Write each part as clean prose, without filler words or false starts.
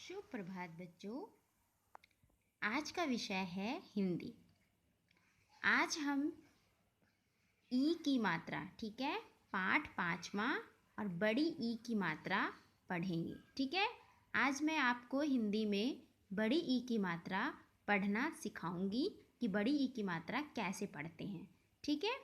शुभ प्रभात बच्चों। आज का विषय है हिंदी। आज हम ई की मात्रा, ठीक है, पाठ 5वां और बड़ी ई की मात्रा पढ़ेंगे। ठीक है, आज मैं आपको हिंदी में बड़ी ई की मात्रा पढ़ना सिखाऊंगी कि बड़ी ई की मात्रा कैसे पढ़ते हैं। ठीक है,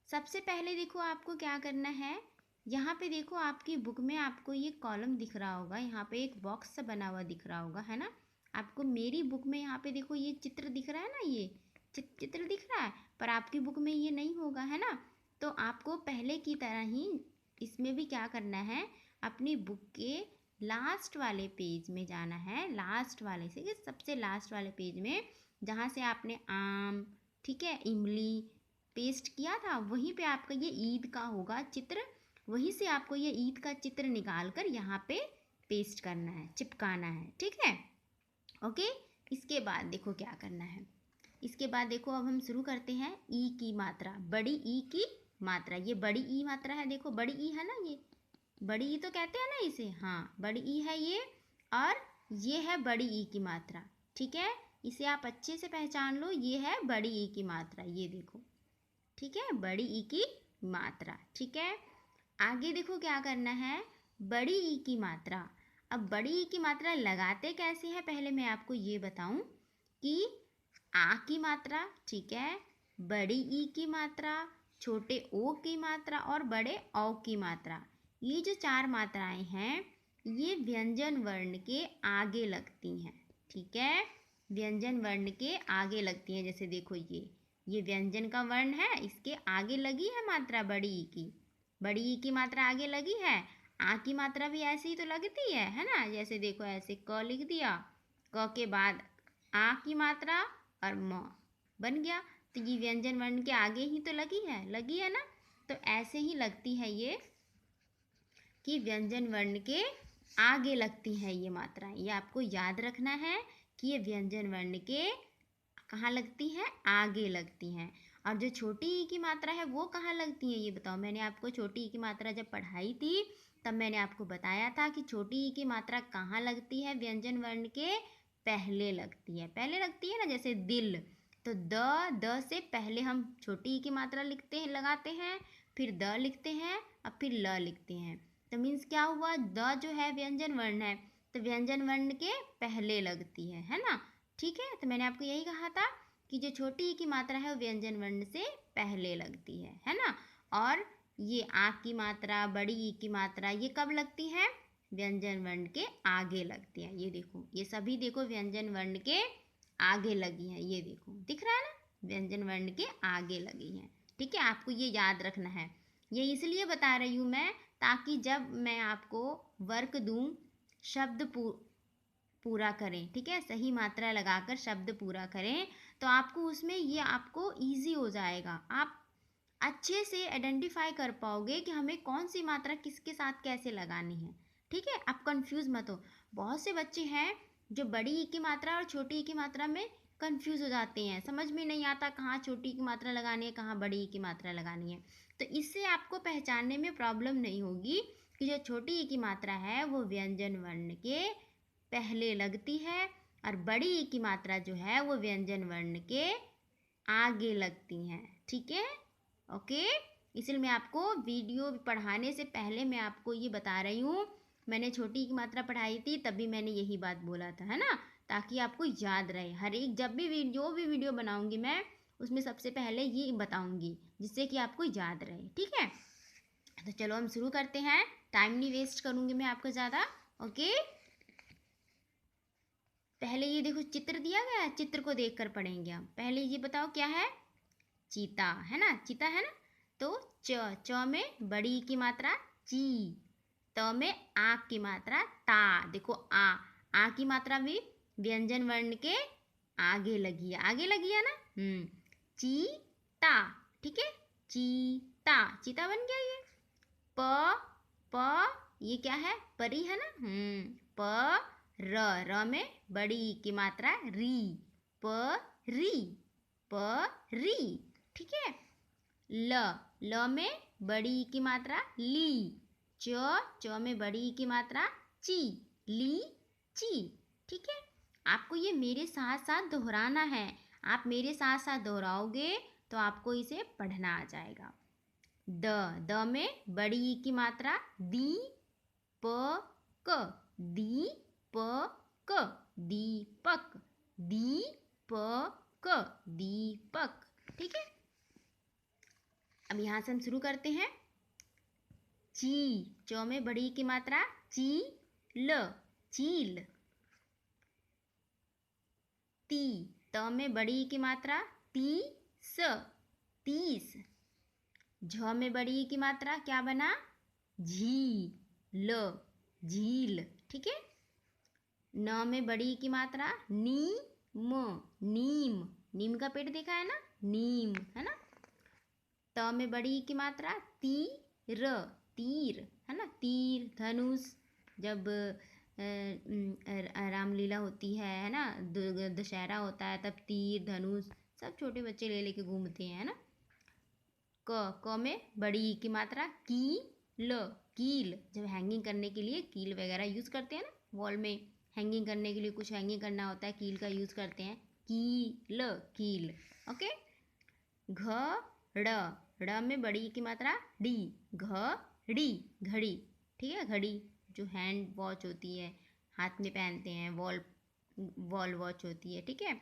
सबसे पहले देखो आपको क्या करना है। यहाँ पे देखो आपकी बुक में आपको ये कॉलम दिख रहा होगा, यहाँ पे एक बॉक्स सा बना हुआ दिख रहा होगा, है ना। आपको मेरी बुक में यहाँ पे देखो ये चित्र दिख रहा है ना, ये चित्र दिख रहा है, पर आपकी बुक में ये नहीं होगा, है ना। तो आपको पहले की तरह ही इसमें भी क्या करना है, अपनी बुक के लास्ट वाले पेज में जाना है। लास्ट वाले से सबसे लास्ट वाले पेज में जहाँ से आपने आम, ठीक है, इमली पेस्ट किया था, वहीं पे आपका ये ईद का होगा चित्र। वहीं से आपको ये ईद का चित्र निकाल कर यहाँ पे पेस्ट करना है, चिपकाना है। ठीक है, ओके। इसके बाद देखो क्या करना है। इसके बाद देखो अब हम शुरू करते हैं ई की मात्रा, बड़ी ई की मात्रा। ये बड़ी ई मात्रा है, देखो बड़ी ई है ना, ये बड़ी ई तो कहते हैं ना इसे, हाँ बड़ी ई है ये, और ये है बड़ी ई की मात्रा। ठीक है, इसे आप अच्छे से पहचान लो, ये है बड़ी ई की मात्रा, ये देखो। ठीक है, बड़ी ई की मात्रा। ठीक है, आगे देखो क्या करना है, बड़ी ई की मात्रा। अब बड़ी ई की मात्रा लगाते कैसे हैं, पहले मैं आपको ये बताऊं कि आ की मात्रा, ठीक है, बड़ी ई की मात्रा, छोटे ओ की मात्रा और बड़े औ की मात्रा, ये जो चार मात्राएं हैं ये व्यंजन वर्ण के आगे लगती हैं। ठीक है, व्यंजन वर्ण के आगे लगती हैं। जैसे देखो ये व्यंजन का वर्ण है, इसके आगे लगी है मात्रा बड़ी ई की, बड़ी ई की मात्रा आगे लगी है। आ की मात्रा भी ऐसे ही तो लगती है ना। जैसे देखो ऐसे क लिख दिया, क के बाद आ की मात्रा और म बन गया, तो ये व्यंजन वर्ण के आगे ही तो लगी है ना। तो ऐसे ही लगती है ये, कि व्यंजन वर्ण के आगे लगती हैं ये मात्राएं। ये आपको याद रखना है कि ये व्यंजन वर्ण के कहाँ लगती हैं, आगे लगती हैं। और जो छोटी ई की मात्रा है वो कहाँ लगती है, ये बताओ। मैंने आपको छोटी ई की मात्रा जब पढ़ाई थी तब मैंने आपको बताया था कि छोटी ई की मात्रा कहाँ लगती है, व्यंजन वर्ण के पहले लगती है। पहले लगती है ना, जैसे दिल, तो द से पहले हम छोटी ई की मात्रा लिखते हैं, लगाते हैं, फिर द लिखते हैं और फिर ल लिखते हैं। तो मीन्स क्या हुआ, द जो है व्यंजन वर्ण है, तो व्यंजन वर्ण के पहले लगती है ना। ठीक है, तो मैंने आपको यही कहा था कि जो छोटी ई की मात्रा है वो व्यंजन वर्ण से पहले लगती है ना। और ये आ की मात्रा, बड़ी ई की मात्रा, ये कब लगती है, व्यंजन वर्ण के आगे लगती है। ये देखो, ये सभी देखो व्यंजन वर्ण के आगे लगी हैं, ये देखो दिख रहा है ना, व्यंजन वर्ण के आगे लगी हैं। ठीक है, आपको ये याद रखना है। ये इसलिए बता रही हूँ मैं, ताकि जब मैं आपको वर्क दूँ, शब्द पूरा करें, ठीक है, सही मात्रा लगाकर शब्द पूरा करें, तो आपको उसमें ये आपको ईजी हो जाएगा। आप अच्छे से आइडेंटिफाई कर पाओगे कि हमें कौन सी मात्रा किसके साथ कैसे लगानी है। ठीक है, आप कंफ्यूज मत हो। बहुत से बच्चे हैं जो बड़ी ई की मात्रा और छोटी ई की मात्रा में कंफ्यूज हो जाते हैं, समझ में नहीं आता कहाँ छोटी ई की मात्रा लगानी है, कहाँ बड़ी ई की मात्रा लगानी है। तो इससे आपको पहचानने में प्रॉब्लम नहीं होगी कि जो छोटी ई की मात्रा है वो व्यंजन वर्ण के पहले लगती है और बड़ी ई की मात्रा जो है वो व्यंजन वर्ण के आगे लगती हैं। ठीक है, ओके। इसलिए मैं आपको वीडियो पढ़ाने से पहले मैं आपको ये बता रही हूँ। मैंने छोटी की मात्रा पढ़ाई थी तभी मैंने यही बात बोला था, है ना, ताकि आपको याद रहे। हर एक जब भी जो भी वीडियो बनाऊंगी मैं उसमें सबसे पहले ये बताऊंगी, जिससे कि आपको याद रहे। ठीक है, तो चलो हम शुरू करते हैं। टाइम नहीं वेस्ट करूँगी मैं आपको ज़्यादा, ओके। पहले ये देखो चित्र दिया गया है, चित्र को देखकर पढ़ेंगे हम। पहले ये बताओ क्या है, चीता, है ना, चीता है ना। तो च में बड़ी ई की मात्रा ची, त में आ की मात्रा ता। देखो आ की मात्रा भी व्यंजन वर्ण के आगे लगी है ना। चीता, ठीक है, चीता, चीता बन गया ये। प ये क्या है, परी है ना। प र में बड़ी ई की मात्रा री, प री, प री। ठीक है, ल में बड़ी ई की मात्रा ली, च में बड़ी ई की मात्रा ची, ली ची। ठीक है, आपको ये मेरे साथ साथ दोहराना है। आप मेरे साथ साथ दोहराओगे तो आपको इसे पढ़ना आ जाएगा। द में बड़ी ई की मात्रा दी प क, दी प क, दीपक, दी प क, दीपक। ठीक है, अब यहाँ से हम शुरू करते हैं। च में बड़ी की मात्रा ल, चील। त में बड़ी की मात्रा स, तीस। झ में बड़ी की मात्रा क्या बना? ल, झील। ठीक है, न में बड़ी की मात्रा नीम। नीम का पेड़ देखा है ना, नीम है ना। त में बड़ी की मात्रा तीर है ना, तीर धनुष। जब रामलीला होती है ना, दशहरा होता है, तब तीर धनुष सब छोटे बच्चे ले लेके घूमते हैं, है ना। क में बड़ी की मात्रा कील। जब हैंगिंग करने के लिए कील वगैरह यूज़ करते हैं ना, वॉल में हैंगिंग करने के लिए कुछ हैंगिंग करना होता है, कील का यूज़ करते हैं, कील। ओके। ड़ में बड़ी की मात्रा घड़ी। ठीक है, घड़ी जो हैंड वॉच होती है, हाथ में पहनते हैं, वॉल वॉच होती है। ठीक है,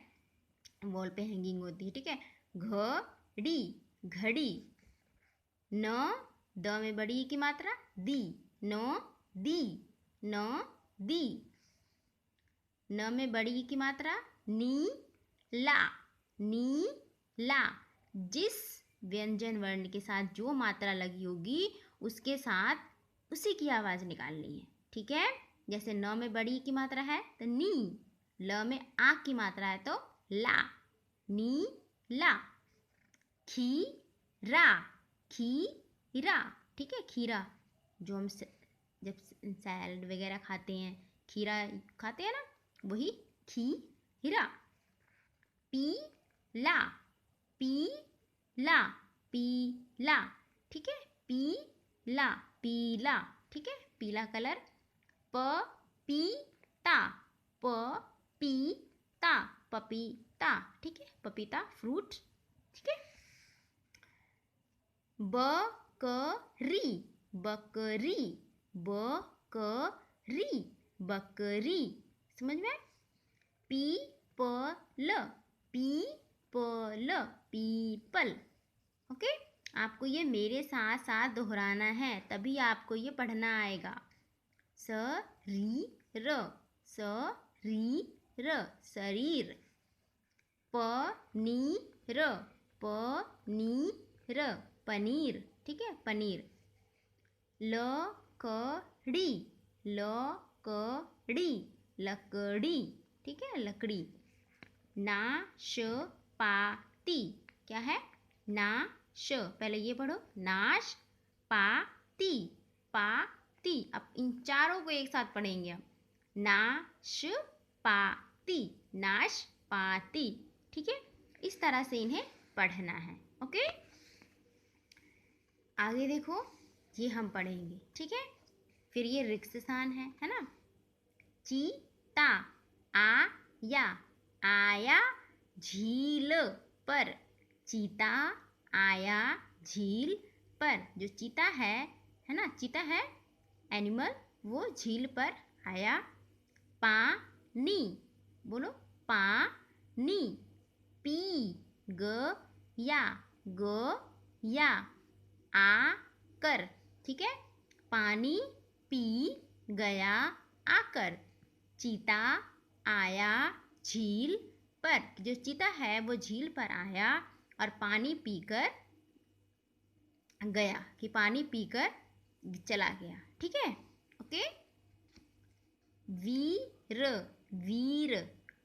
वॉल पे हैंगिंग होती है। ठीक है, घड़ी। द में बड़ी की मात्रा दी। न में बड़ी की मात्रा ला। जिस व्यंजन वर्ण के साथ जो मात्रा लगी होगी उसके साथ उसी की आवाज़ निकालनी है। ठीक है, जैसे न में बड़ी की मात्रा है तो नी, ल में आ की मात्रा है तो ला, ला। खीरा। ठीक है, खीरा जो हम जब सैलड वगैरह खाते हैं, खीरा खाते हैं ना, वही खीरा। पीला। ठीक है, पीला। ठीक है, पीला कलर। पपीता। ठीक है, पपीता फ्रूट। ठीक है, बकरी। समझ में? पीपल। ओके, आपको ये मेरे साथ साथ दोहराना है, तभी आपको ये पढ़ना आएगा। शरीर। शरीर। पनीर। ठीक है, पनीर। लकड़ी। ठीक है, लकड़ी। नाशपाती। क्या है? पहले ये पढ़ो, नाश पाती। अब इन चारों को एक साथ पढ़ेंगे हम। नाशपाती। ठीक है, इस तरह से इन्हें पढ़ना है। ओके, आगे देखो, ये हम पढ़ेंगे। ठीक है, फिर ये रिक्त स्थान है ना। चीता। आया झील पर। चीता आया झील पर। जो चीता है ना, चीता है एनिमल, वो झील पर आया। पानी। बोलो, पानी। गया आकर। ठीक है, पानी पी गया आकर। चीता आया झील पर। जो चीता है वो झील पर आया और पानी पीकर गया, कि पानी पीकर चला गया। ठीक है, ओके। वीर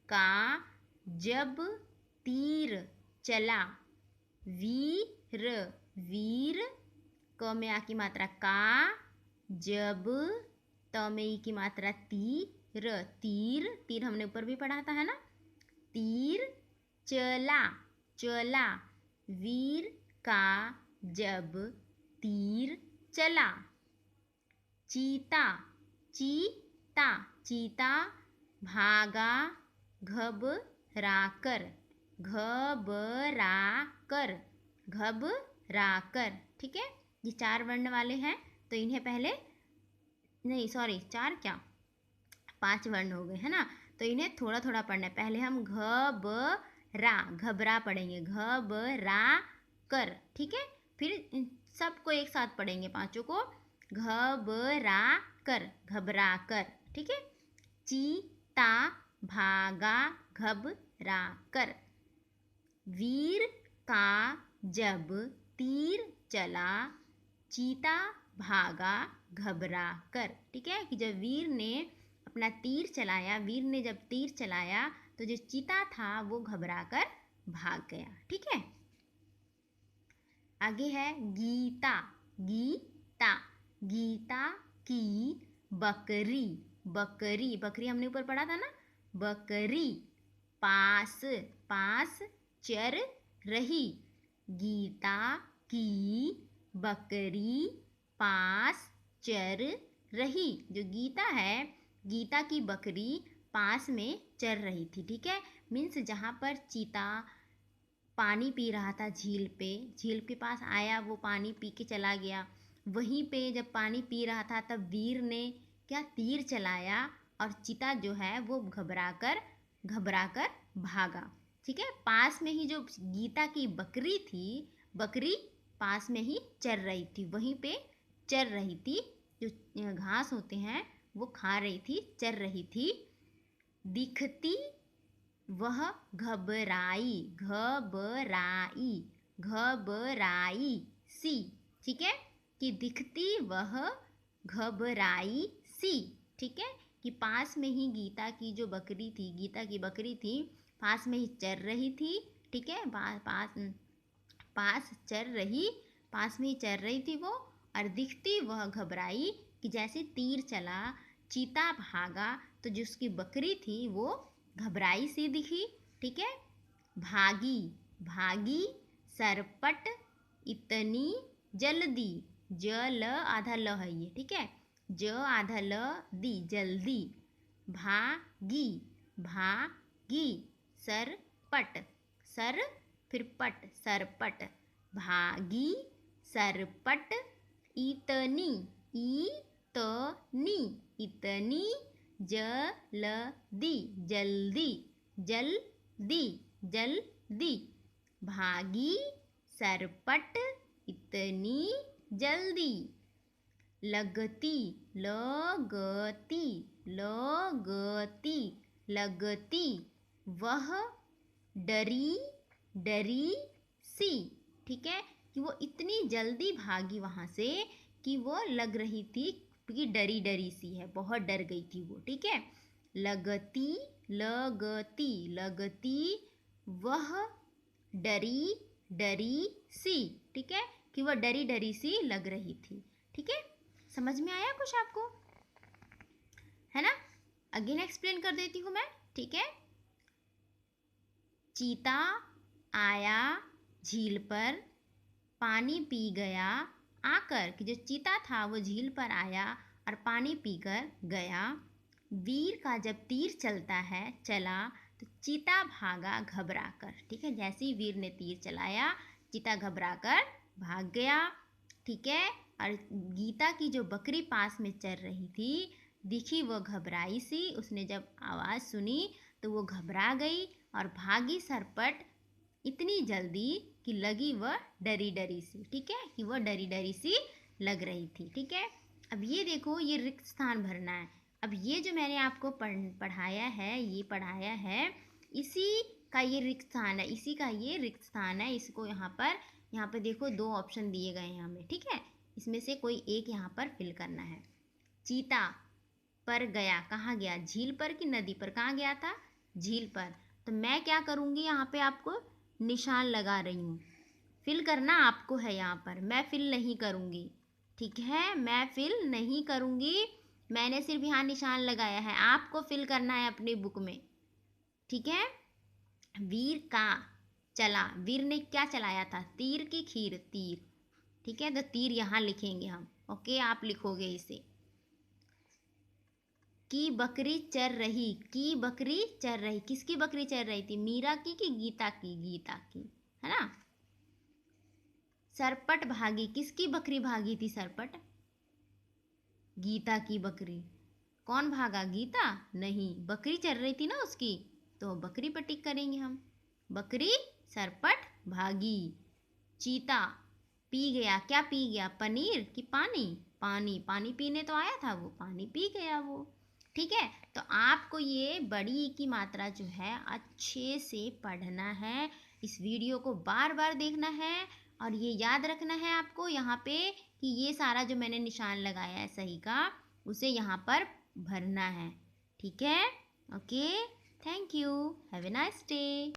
का जब तीर चला। वीर। क में आ की मात्रा का, जब त में ई की मात्रा तीर हमने ऊपर भी पढ़ा था, है ना। तीर चला। वीर का जब तीर चला। चीता। भागा घबराकर, घबराकर, घबराकर। ठीक है, ये 4 वर्ण वाले हैं तो इन्हें पहले, नहीं सॉरी 4 क्या 5 वर्ण हो गए है ना, तो इन्हें थोड़ा थोड़ा पढ़ना है। पहले हम घबरा पढ़ेंगे, घबरा कर। ठीक है, फिर सबको एक साथ पढ़ेंगे पांचों को, घबरा कर, घबरा कर। ठीक है, चीता भागा घबरा कर, वीर का जब तीर चला, चीता भागा घबरा कर। ठीक है, कि जब वीर ने अपना तीर चलाया, वीर ने जब तीर चलाया तो जो चीता था वो घबरा कर भाग गया। ठीक है, आगे है गीता, गीता, गीता की बकरी, बकरी, बकरी हमने ऊपर पढ़ा था ना, बकरी पास, पास चर रही, गीता की बकरी पास चर रही। जो गीता है, गीता की बकरी पास में चर रही थी। ठीक है, मीन्स जहाँ पर चीता पानी पी रहा था झील पे, झील के पास आया, वो पानी पी के चला गया, वहीं पे जब पानी पी रहा था तब वीर ने क्या तीर चलाया और चीता जो है वो घबरा कर भागा। ठीक है, पास में ही जो गीता की बकरी थी, बकरी पास में ही चर रही थी, वहीं पे चर रही थी, जो घास होते हैं वो खा रही थी, चर रही थी। दिखती वह घबराई, घबराई, घबराई सी। ठीक है, कि दिखती वह घबराई सी। ठीक है, कि पास में ही गीता की जो बकरी थी, गीता की बकरी थी, पास में ही चर रही थी। ठीक है, पास चर रही, पास में ही चर रही थी वो, और दिखती वह घबराई, कि जैसे तीर चला, चीता भागा तो जो उसकी बकरी थी वो घबराई सी दिखी। ठीक है, भागी, भागी सरपट इतनी जल्दी, ज ल आधा ल है ये। ठीक है, ज आधा ल दी, जल्दी, भागी, भागी सरपट, सर फिर पट, सरपट, भागी सरपट इतनी, इतनी, इतनी जल्दी, जल्दी, जल्दी, जल्दी, भागी सरपट इतनी जल्दी। लगती, लगती, लगती, लगती वह डरी, डरी सी। ठीक है, कि वो इतनी जल्दी भागी वहाँ से कि वो लग रही थी कि डरी डरी सी है, बहुत डर गई थी वो। ठीक है, लगती, लगती, लगती वह डरी डरी सी। ठीक है, कि वह डरी डरी सी लग रही थी। ठीक है, समझ में आया कुछ आपको, है ना? अगेन एक्सप्लेन कर देती हूँ मैं। ठीक है, चीता आया झील पर, पानी पी गया आकर, कि जो चीता था वो झील पर आया और पानी पीकर गया। वीर का जब तीर चलता है, चला, तो चीता भागा घबरा कर। ठीक है, जैसे ही वीर ने तीर चलाया, चीता घबरा कर भाग गया। ठीक है, और गीता की जो बकरी पास में चर रही थी, दिखी वो घबराई सी, उसने जब आवाज़ सुनी तो वो घबरा गई और भागी सरपट इतनी जल्दी कि लगी वह डरी डरी सी। ठीक है, कि वह डरी डरी सी लग रही थी। ठीक है, अब ये देखो, ये रिक्त स्थान भरना है। अब ये जो मैंने आपको पढ़ाया है, ये पढ़ाया है, इसी का ये रिक्त स्थान है, इसी का ये रिक्त स्थान है। इसको यहाँ पर देखो 2 ऑप्शन दिए गए हैं हमें। ठीक है, इसमें से कोई एक यहाँ पर फिल करना है। चीता पर गया, कहाँ गया? झील पर कि नदी पर? कहाँ गया था? झील पर। तो मैं क्या करूँगी, यहाँ पे आपको निशान लगा रही हूँ, फिल करना आपको है यहाँ पर, मैं फिल नहीं करूँगी। ठीक है, मैं फिल नहीं करूँगी, मैंने सिर्फ यहाँ निशान लगाया है, आपको फिल करना है अपनी बुक में। ठीक है, वीर का चला, वीर ने क्या चलाया था? तीर की खीर, तीर। ठीक है, तो तीर यहाँ लिखेंगे हम। ओके, आप लिखोगे इसे। की बकरी चर रही, की बकरी चर रही, किसकी बकरी चर रही थी, मीरा की कि गीता की, गीता की, है ना। सरपट भागी, किसकी बकरी भागी थी सरपट, गीता की बकरी। कौन भागा, गीता, नहीं, बकरी चर रही थी ना उसकी, तो बकरी पर टिक करेंगे हम, बकरी सरपट भागी। चीता पी गया, क्या पी गया, पनीर कि पानी, पानी, पानी पीने तो आया था वो, पानी पी गया वो। ठीक है, तो आपको ये बड़ी ई की मात्रा जो है अच्छे से पढ़ना है, इस वीडियो को बार बार देखना है, और ये याद रखना है आपको यहाँ पे कि ये सारा जो मैंने निशान लगाया है सही का, उसे यहाँ पर भरना है। ठीक है, okay, thank you, have a nice day.